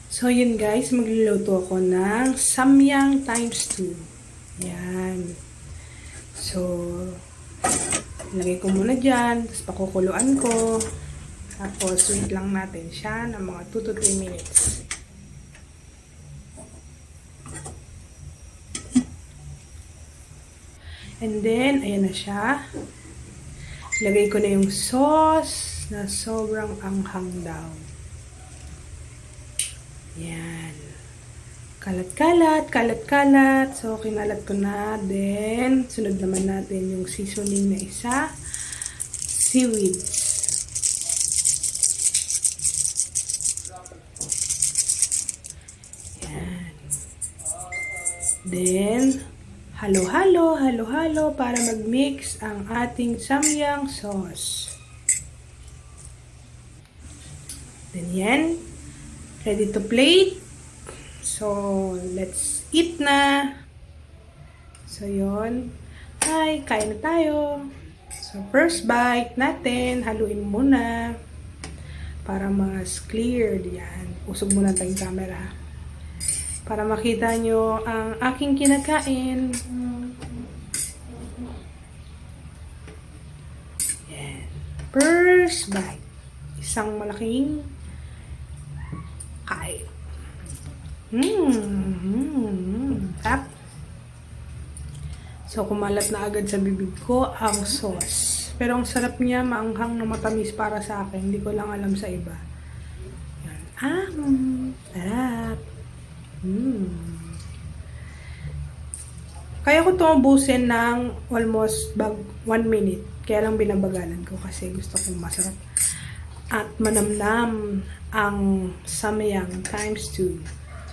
So, yun guys, magluluto ako ng samyang times 2. Yan. So, lagay ko muna dyan, tapos pakukuluan ko. Tapos, wait lang natin siya ng mga 2 to 3 minutes. And then, ayan na siya. Lagay ko na yung sauce na sobrang anghang daw. Yan. Kalat-kalat, kalat-kalat. So, kinalat ko na. Then, sunod naman natin yung seasoning na isa. Seaweed. Yan. Then, halo-halo, halo-halo para mag-mix ang ating samyang sauce. Then, yan. Ready to plate. So, let's eat na. So, yun. Hi, kain na tayo. So, first bite natin, haluin muna para mas clear. Yan. Usog muna tayong camera. Para makita nyo ang aking kinakain. Yan. First bite. Isang malaking kain. Tap. So, kumalat na agad sa bibig ko ang sauce. Pero ang sarap niya, maanghang na matamis para sa akin. Hindi ko lang alam sa iba. Yan. Sarap. Kaya ko itong ubusin ng almost 1 minute. Kaya lang binabagalan ko kasi gusto kong masarap. At manamnam ang samyang times 2.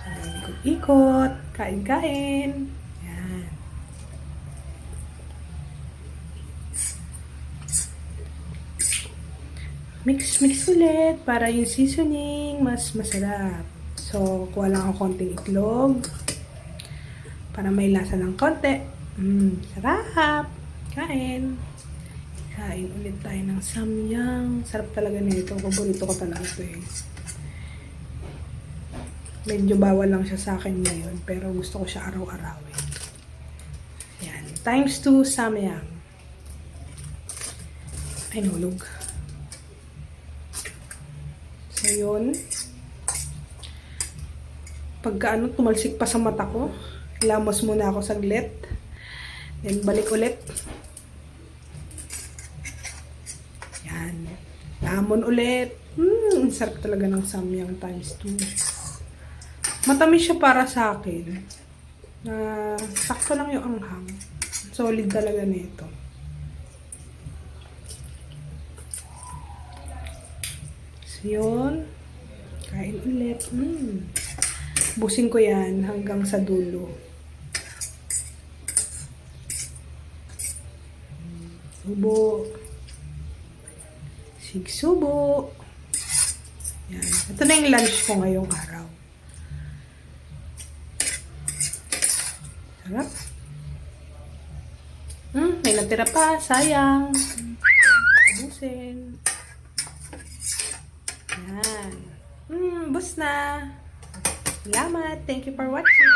So, ikot-ikot, kain-kain. Yan. Mix-mix ulit para yung seasoning mas masarap. So, kuha lang ako konting itlog para may lasa ng konti. Sarap! Kain! Kain ulit tayo ng samyang. Sarap talaga nito. Paborito ko talaga ito eh. Medyo bawal lang siya sa akin ngayon. Pero gusto ko siya araw-arawin. Yan. Times 2 samyang. Ay, nulog. So, yun. Pagka tumalsik pa sa mata ko, ilamos muna ako saglit. Then, balik ulit. Yan. Lamon ulit. Sarap talaga ng samyang times 2. Matamis siya para sa akin. Sakto lang yung anghang. Solid talaga nito. So, yun. Kain ulit. Busin ko yan hanggang sa dulo. Subo. Sigsubo. Yan. Ito na yung lunch ko ngayong araw. Sarap. May natira pa. Sayang. Busin. Yan. Bus na. Salamat. Thank you for watching.